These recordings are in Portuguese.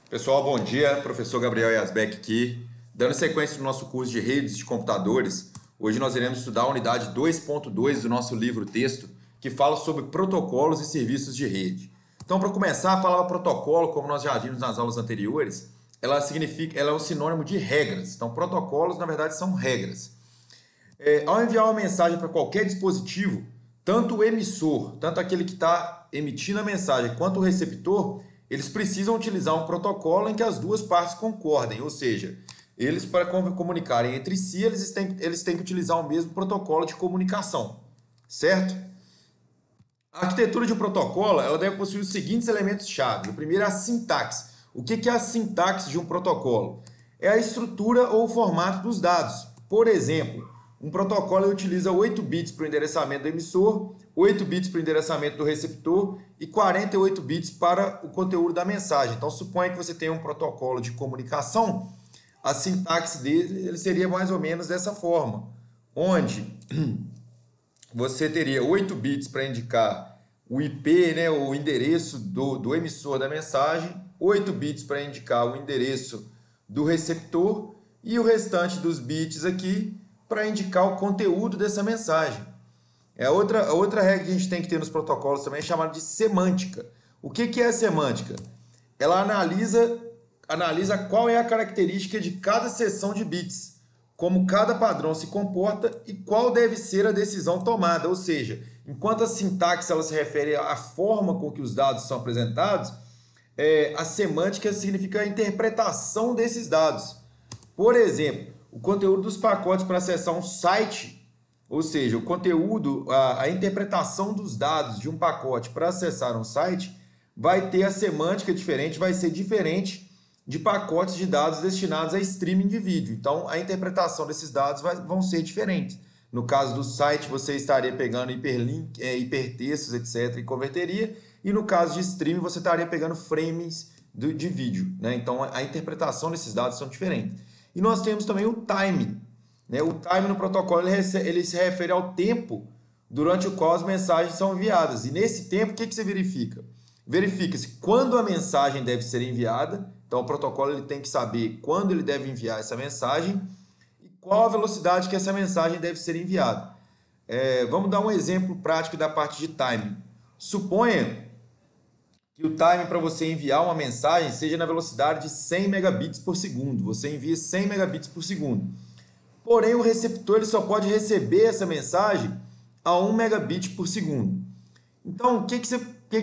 Pessoal, bom dia. Professor Gabriel Yasbeck aqui. Dando sequência no nosso curso de redes de computadores, hoje nós iremos estudar a unidade 2.2 do nosso livro-texto, que fala sobre protocolos e serviços de rede. Então, para começar, a palavra protocolo, como nós já vimos nas aulas anteriores, ela é um sinônimo de regras. Então, protocolos, na verdade, são regras. Ao enviar uma mensagem para qualquer dispositivo, tanto o emissor, tanto aquele que está emitindo a mensagem, quanto o receptor, eles precisam utilizar um protocolo em que as duas partes concordem, ou seja, eles para comunicarem entre si, eles têm que utilizar o mesmo protocolo de comunicação, certo? A arquitetura de um protocolo ela deve possuir os seguintes elementos-chave. O primeiro é a sintaxe. O que é a sintaxe de um protocolo? É a estrutura ou o formato dos dados. Por exemplo, um protocolo utiliza 8 bits para o endereçamento do emissor, 8 bits para o endereçamento do receptor e 48 bits para o conteúdo da mensagem. Então, suponha que você tenha um protocolo de comunicação, a sintaxe dele ele seria mais ou menos dessa forma, onde você teria 8 bits para indicar o IP, né, o endereço do emissor da mensagem, 8 bits para indicar o endereço do receptor e o restante dos bits aqui para indicar o conteúdo dessa mensagem. A outra regra que a gente tem que ter nos protocolos também é chamada de semântica. O que é a semântica? Ela analisa qual é a característica de cada seção de bits, como cada padrão se comporta e qual deve ser a decisão tomada. Ou seja, enquanto a sintaxe ela se refere à forma com que os dados são apresentados, a semântica significa a interpretação desses dados. Por exemplo, o conteúdo dos pacotes para acessar um site, ou seja, o conteúdo, a interpretação dos dados de um pacote para acessar um site vai ter a semântica diferente, vai ser diferente de pacotes de dados destinados a streaming de vídeo. Então, a interpretação desses dados vão ser diferentes. No caso do site, você estaria pegando hiperlink, hipertextos, etc., e converteria. E no caso de streaming, você estaria pegando frames de vídeo, né? Então, a interpretação desses dados são diferentes. E nós temos também o time, né? O time no protocolo ele se refere ao tempo durante o qual as mensagens são enviadas. E nesse tempo, o que você verifica? Verifica-se quando a mensagem deve ser enviada. Então, o protocolo ele tem que saber quando ele deve enviar essa mensagem e qual a velocidade que essa mensagem deve ser enviada. Vamos dar um exemplo prático da parte de time. Suponha que o time para você enviar uma mensagem seja na velocidade de 100 megabits por segundo. Você envia 100 megabits por segundo. Porém, o receptor ele só pode receber essa mensagem a 1 megabit por segundo. Então, o que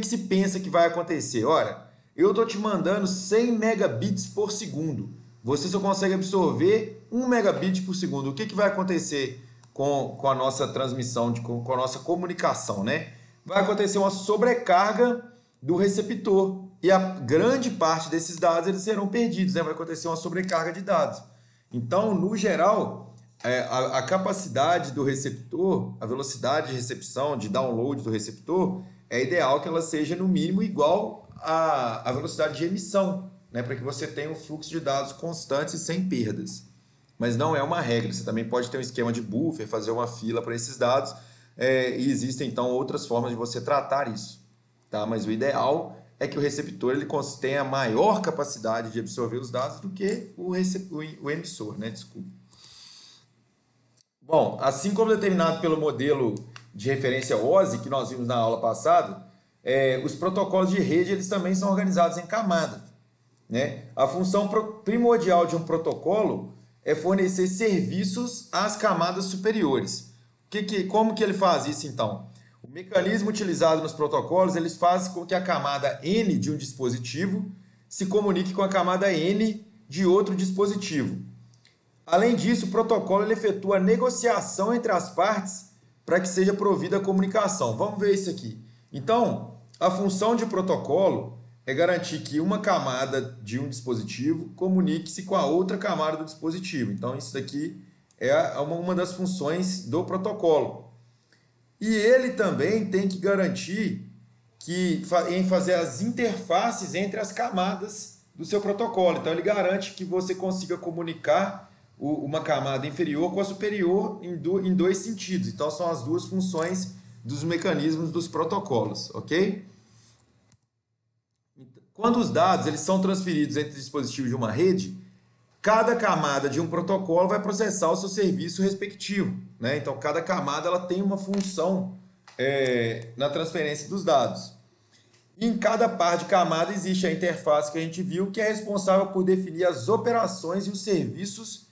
se pensa que vai acontecer? Olha, eu estou te mandando 100 megabits por segundo. Você só consegue absorver 1 megabit por segundo. O que vai acontecer com a nossa transmissão, com a nossa comunicação, né? Vai acontecer uma sobrecarga do receptor e a grande parte desses dados eles serão perdidos, né? Vai acontecer uma sobrecarga de dados. Então, no geral, a capacidade do receptor, a velocidade de recepção, de download do receptor, é ideal que ela seja no mínimo igual à velocidade de emissão, né? Para que você tenha um fluxo de dados constantes e sem perdas. Mas não é uma regra, você também pode ter um esquema de buffer, fazer uma fila para esses dados, e existem então outras formas de você tratar isso. Tá? Mas o ideal é que o receptor ele tenha maior capacidade de absorver os dados do que o emissor, né? Desculpa. Bom, assim como determinado pelo modelo de referência OSI, que nós vimos na aula passada, os protocolos de rede eles também são organizados em camadas, né? A função primordial de um protocolo é fornecer serviços às camadas superiores. Como que ele faz isso, então? O mecanismo utilizado nos protocolos eles faz com que a camada N de um dispositivo se comunique com a camada N de outro dispositivo. Além disso, o protocolo ele efetua a negociação entre as partes para que seja provida a comunicação. Vamos ver isso aqui. Então, a função de protocolo é garantir que uma camada de um dispositivo comunique-se com a outra camada do dispositivo. Então, isso daqui é uma das funções do protocolo. E ele também tem que garantir em fazer as interfaces entre as camadas do seu protocolo. Então, ele garante que você consiga comunicar uma camada inferior com a superior em dois sentidos. Então, são as duas funções dos mecanismos dos protocolos, ok? Quando os dados eles são transferidos entre dispositivos de uma rede, cada camada de um protocolo vai processar o seu serviço respectivo, né? Então, cada camada ela tem uma função na transferência dos dados. E em cada par de camada existe a interface que a gente viu, que é responsável por definir as operações e os serviços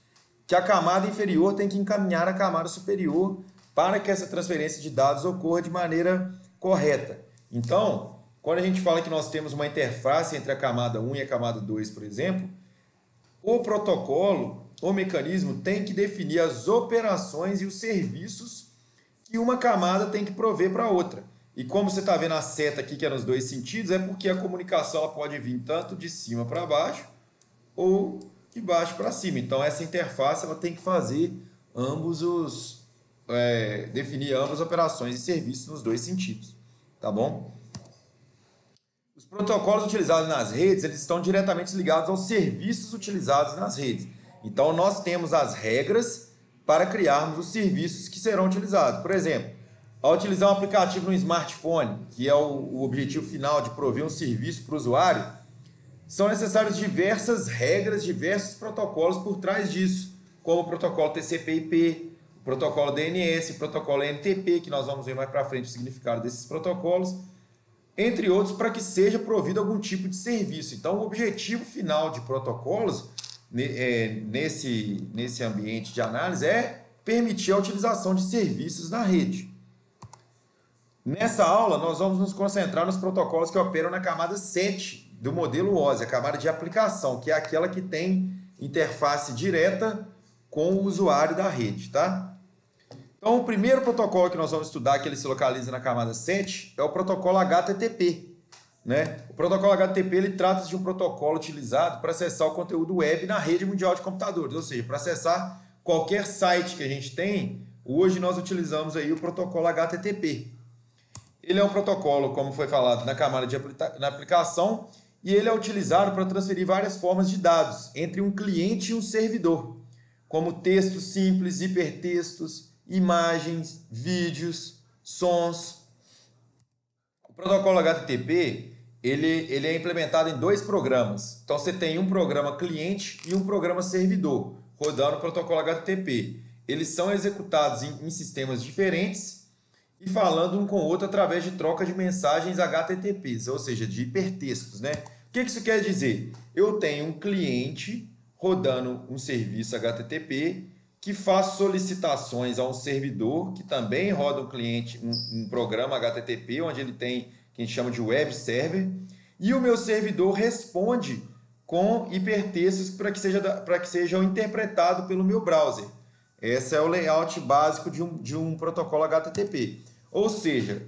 que a camada inferior tem que encaminhar à camada superior para que essa transferência de dados ocorra de maneira correta. Então, quando a gente fala que nós temos uma interface entre a camada 1 e a camada 2, por exemplo, o protocolo, o mecanismo tem que definir as operações e os serviços que uma camada tem que prover para a outra. E como você está vendo a seta aqui, que é nos dois sentidos, é porque a comunicação ela pode vir tanto de cima para baixo ou de baixo para cima. Então, essa interface ela tem que fazer definir ambas as operações e serviços nos dois sentidos. Tá bom? Os protocolos utilizados nas redes, eles estão diretamente ligados aos serviços utilizados nas redes. Então, nós temos as regras para criarmos os serviços que serão utilizados. Por exemplo, ao utilizar um aplicativo no smartphone, que é o objetivo final de prover um serviço para o usuário, são necessárias diversas regras, diversos protocolos por trás disso, como o protocolo TCP/IP, o protocolo DNS, o protocolo NTP, que nós vamos ver mais para frente o significado desses protocolos, entre outros, para que seja provido algum tipo de serviço. Então, o objetivo final de protocolos nesse ambiente de análise é permitir a utilização de serviços na rede. Nessa aula, nós vamos nos concentrar nos protocolos que operam na camada 7 do modelo OSI, a camada de aplicação, que é aquela que tem interface direta com o usuário da rede, tá? Então, o primeiro protocolo que nós vamos estudar, que ele se localiza na camada 7, é o protocolo HTTP, né? O protocolo HTTP ele trata de um protocolo utilizado para acessar o conteúdo web na rede mundial de computadores, ou seja, para acessar qualquer site que a gente tem, hoje nós utilizamos aí o protocolo HTTP. Ele é um protocolo, como foi falado, na camada na aplicação, e ele é utilizado para transferir várias formas de dados entre um cliente e um servidor, como textos simples, hipertextos, imagens, vídeos, sons. O protocolo HTTP ele é implementado em dois programas. Então você tem um programa cliente e um programa servidor, rodando o protocolo HTTP. Eles são executados em sistemas diferentes e falando um com o outro através de troca de mensagens HTTPs, ou seja, de hipertextos, né? O que isso quer dizer? Eu tenho um cliente rodando um serviço HTTP que faz solicitações a um servidor que também roda um programa HTTP, onde ele tem que a gente chama de web server, e o meu servidor responde com hipertextos para que sejam interpretados pelo meu browser. Esse é o layout básico de um protocolo HTTP. Ou seja,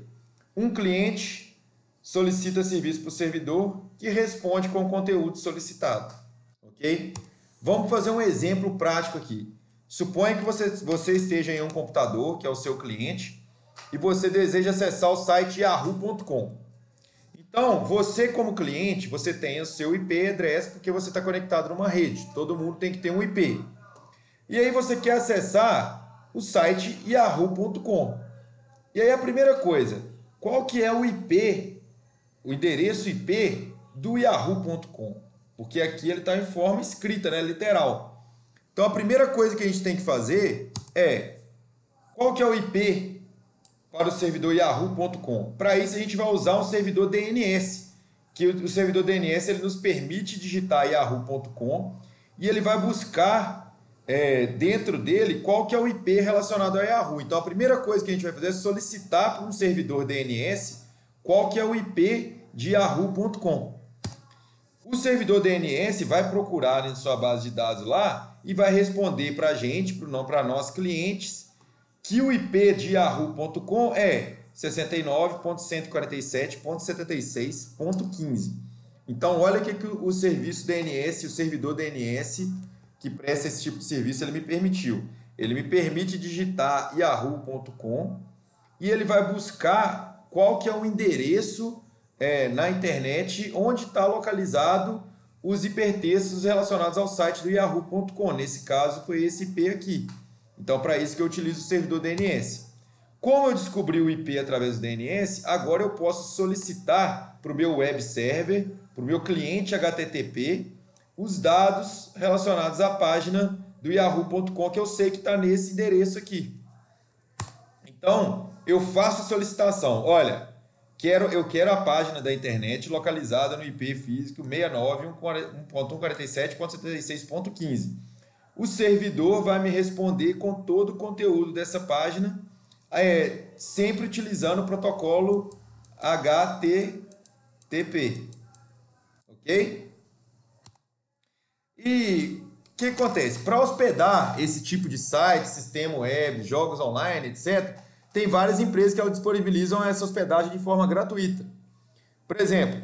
um cliente solicita serviço para o servidor que responde com o conteúdo solicitado. Ok? Vamos fazer um exemplo prático aqui. Suponha que você esteja em um computador, que é o seu cliente, e você deseja acessar o site yahoo.com. Então, você como cliente, você tem o seu IP address porque você está conectado numa rede. Todo mundo tem que ter um IP. E aí você quer acessar o site yahoo.com. E aí a primeira coisa, qual que é o IP, o endereço IP do yahoo.com? Porque aqui ele está em forma escrita, né, literal. Então a primeira coisa que a gente tem que fazer é, qual que é o IP para o servidor yahoo.com? Para isso a gente vai usar um servidor DNS, que o servidor DNS ele nos permite digitar yahoo.com e ele vai buscar dentro dele qual que é o IP relacionado ao Yahoo. Então a primeira coisa que a gente vai fazer é solicitar para um servidor DNS qual que é o IP de yahoo.com. O servidor DNS vai procurar em sua base de dados lá e vai responder para a gente, para nós clientes, que o IP de yahoo.com é 69.147.76.15. Então olha o que o serviço DNS, o servidor DNS que presta esse tipo de serviço, ele me permitiu. Ele me permite digitar yahoo.com e ele vai buscar qual que é o endereço na internet onde está localizado os hipertextos relacionados ao site do yahoo.com. Nesse caso, foi esse IP aqui. Então, para isso que eu utilizo o servidor DNS. Como eu descobri o IP através do DNS, agora eu posso solicitar para o meu web server, para o meu cliente HTTP, os dados relacionados à página do yahoo.com, que eu sei que está nesse endereço aqui. Então, eu faço a solicitação. Olha, eu quero a página da internet localizada no IP físico 69.1.147.76.15. O servidor vai me responder com todo o conteúdo dessa página, sempre utilizando o protocolo HTTP. Ok? E o que acontece? Para hospedar esse tipo de site, sistema web, jogos online, etc., tem várias empresas que disponibilizam essa hospedagem de forma gratuita. Por exemplo,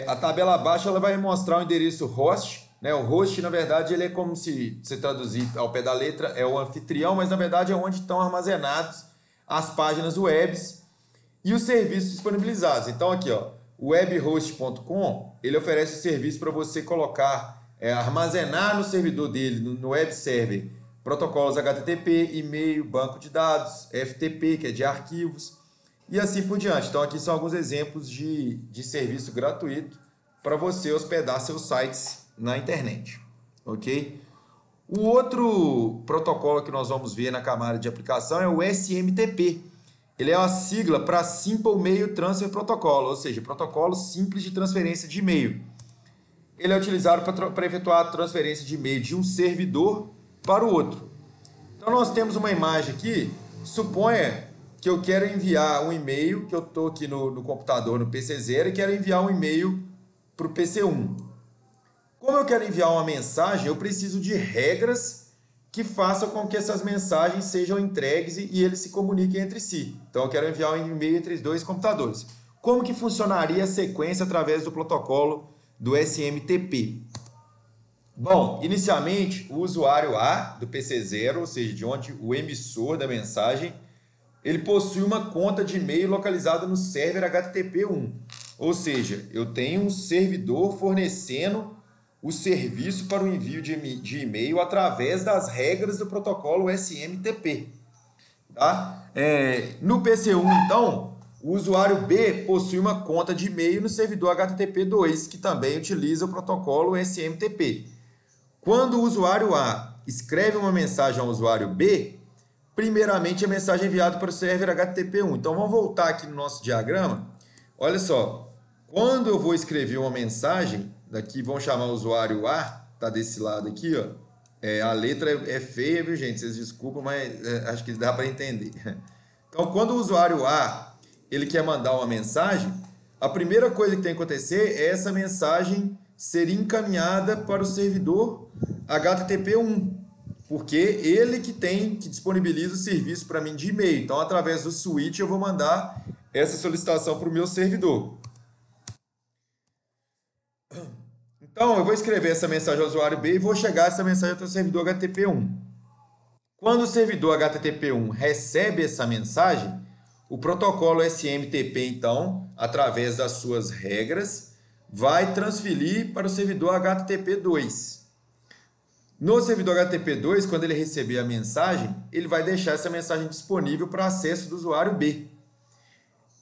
a tabela abaixo ela vai mostrar o endereço host. Né? O host, na verdade, ele é como se você traduzir ao pé da letra, é o anfitrião, mas na verdade é onde estão armazenados as páginas webs e os serviços disponibilizados. Então aqui, ó, o webhost.com, ele oferece o serviço para você colocar, armazenar no servidor dele, no web server, protocolos HTTP, e-mail, banco de dados, FTP, que é de arquivos, e assim por diante. Então aqui são alguns exemplos de serviço gratuito para você hospedar seus sites na internet, ok? O outro protocolo que nós vamos ver na camada de aplicação é o SMTP. Ele é uma sigla para Simple Mail Transfer Protocol, ou seja, protocolo simples de transferência de e-mail. Ele é utilizado para efetuar a transferência de e-mail de um servidor para o outro. Então nós temos uma imagem aqui, suponha que eu quero enviar um e-mail, que eu estou aqui no computador, no PC0, e quero enviar um e-mail para o PC1. Como eu quero enviar uma mensagem, eu preciso de regras que façam com que essas mensagens sejam entregues e eles se comuniquem entre si. Então eu quero enviar um e-mail entre os dois computadores. Como que funcionaria a sequência através do protocolo do SMTP? Bom, inicialmente, o usuário A do PC0, ou seja, de onde o emissor da mensagem, ele possui uma conta de e-mail localizada no server HTTP1. Ou seja, eu tenho um servidor fornecendo o serviço para o envio de e-mail através das regras do protocolo SMTP. Tá? No PC1, então, o usuário B possui uma conta de e-mail no servidor HTTP2, que também utiliza o protocolo SMTP. Quando o usuário A escreve uma mensagem ao usuário B, primeiramente a mensagem é enviada para o server HTTP1. Então vamos voltar aqui no nosso diagrama. Olha só, quando eu vou escrever uma mensagem, daqui vamos chamar o usuário A, tá desse lado aqui, ó. A letra é feia, viu, gente? Vocês desculpam, mas acho que dá para entender. Então, quando o usuário A ele quer mandar uma mensagem, a primeira coisa que tem que acontecer é essa mensagem ser encaminhada para o servidor HTTP1, porque ele que disponibiliza o serviço para mim de e-mail. Então, através do switch, eu vou mandar essa solicitação para o meu servidor. Então, eu vou escrever essa mensagem ao usuário B e vou chegar essa mensagem para o servidor HTTP1. Quando o servidor HTTP1 recebe essa mensagem, o protocolo SMTP, então, através das suas regras, vai transferir para o servidor HTTP2. No servidor HTTP2, quando ele receber a mensagem, ele vai deixar essa mensagem disponível para acesso do usuário B.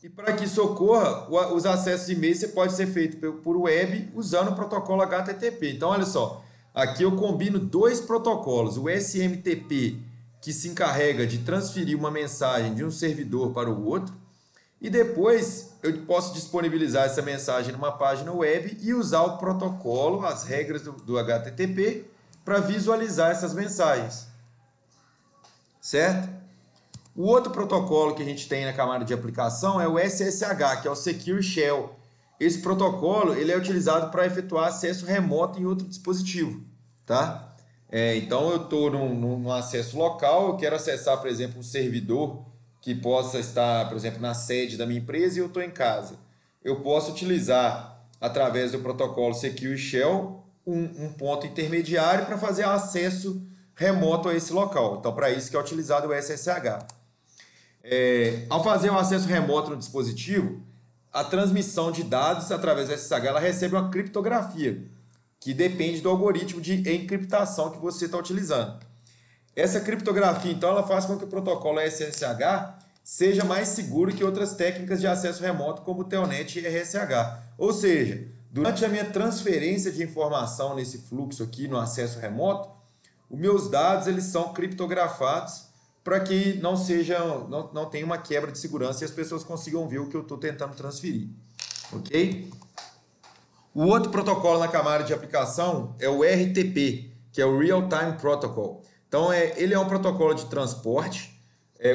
E para que isso ocorra, os acessos de e-mail pode ser feito por web usando o protocolo HTTP. Então, olha só, aqui eu combino dois protocolos, o SMTP, que se encarrega de transferir uma mensagem de um servidor para o outro, e depois eu posso disponibilizar essa mensagem numa página web e usar o protocolo, as regras do HTTP, para visualizar essas mensagens. Certo? O outro protocolo que a gente tem na camada de aplicação é o SSH, que é o Secure Shell. Esse protocolo ele é utilizado para efetuar acesso remoto em outro dispositivo. Tá? Então eu estou num acesso local, eu quero acessar, por exemplo, um servidor que possa estar, por exemplo, na sede da minha empresa e eu estou em casa. Eu posso utilizar, através do protocolo Secure Shell, um ponto intermediário para fazer acesso remoto a esse local. Então, para isso que é utilizado o SSH. Ao fazer um acesso remoto no dispositivo, a transmissão de dados através do SSH ela recebe uma criptografia, que depende do algoritmo de encriptação que você está utilizando. Essa criptografia, então, ela faz com que o protocolo SSH seja mais seguro que outras técnicas de acesso remoto como o Telnet e RSH. Ou seja, durante a minha transferência de informação nesse fluxo aqui no acesso remoto, os meus dados eles são criptografados para que não tenha uma quebra de segurança e as pessoas consigam ver o que eu estou tentando transferir. Ok? O outro protocolo na camada de aplicação é o RTP, que é o Real Time Protocol. Então, ele é um protocolo de transporte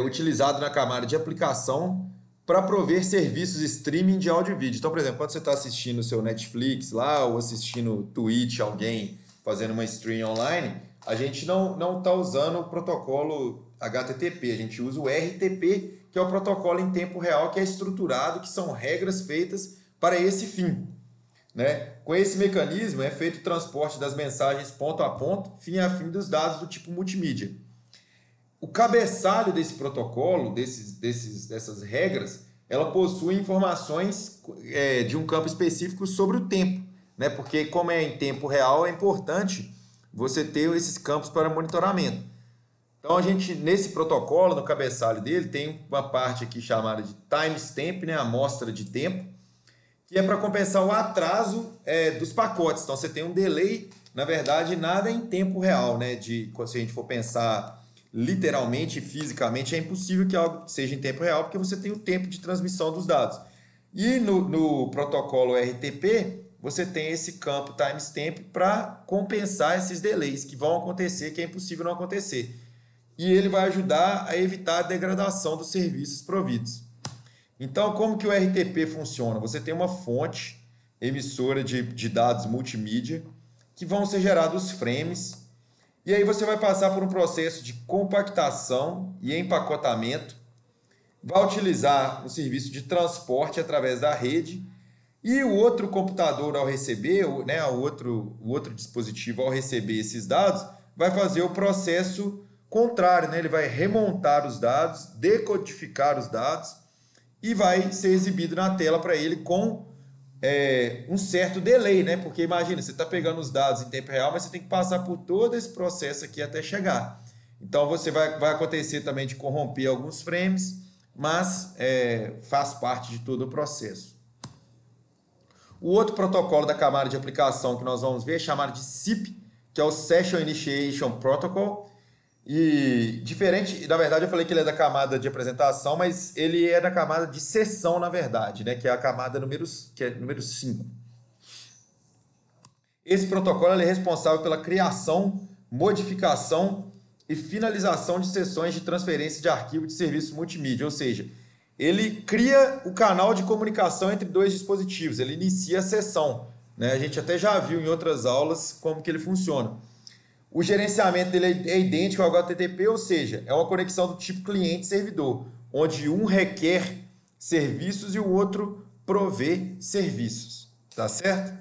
utilizado na camada de aplicação para prover serviços streaming de áudio e vídeo. Então, por exemplo, quando você está assistindo o seu Netflix lá ou assistindo Twitch, alguém fazendo uma stream online, a gente não está usando o protocolo HTTP, a gente usa o RTP, que é o protocolo em tempo real, que é estruturado, que são regras feitas para esse fim. Né? Com esse mecanismo é feito o transporte das mensagens ponto a ponto, fim a fim dos dados do tipo multimídia. O cabeçalho desse protocolo, dessas regras, ela possui informações de um campo específico sobre o tempo, né? Porque como é em tempo real, é importante você ter esses campos para monitoramento. Então, a gente, nesse protocolo, no cabeçalho dele, tem uma parte aqui chamada de timestamp, né? Amostra de tempo, que é para compensar o atraso dos pacotes. Então, você tem um delay, na verdade, nada em tempo real, né? Se a gente for pensar literalmente, fisicamente, é impossível que algo seja em tempo real, porque você tem o tempo de transmissão dos dados. E no protocolo RTP, você tem esse campo timestamp para compensar esses delays que vão acontecer, que é impossível não acontecer. E ele vai ajudar a evitar a degradação dos serviços providos. Então, como que o RTP funciona? Você tem uma fonte emissora de dados multimídia que vão ser gerados frames e aí você vai passar por um processo de compactação e empacotamento, vai utilizar um serviço de transporte através da rede e o outro computador ao receber, né, o outro dispositivo ao receber esses dados, vai fazer o processo contrário, né? Ele vai remontar os dados, decodificar os dados e vai ser exibido na tela para ele com um certo delay, né? Porque imagina, você está pegando os dados em tempo real, mas você tem que passar por todo esse processo aqui até chegar. Então você vai acontecer também de corromper alguns frames, mas faz parte de todo o processo. O outro protocolo da camada de aplicação que nós vamos ver é chamado de SIP, que é o Session Initiation Protocol. E diferente, na verdade eu falei que ele é da camada de apresentação, mas ele é da camada de sessão, na verdade, né? Que é a camada número 5. Esse protocolo ele é responsável pela criação, modificação e finalização de sessões de transferência de arquivo de serviço multimídia, ou seja, ele cria o canal de comunicação entre dois dispositivos, ele inicia a sessão, né? A gente até já viu em outras aulas como que ele funciona. O gerenciamento dele é idêntico ao HTTP, ou seja, é uma conexão do tipo cliente-servidor, onde um requer serviços e o outro provê serviços, tá certo?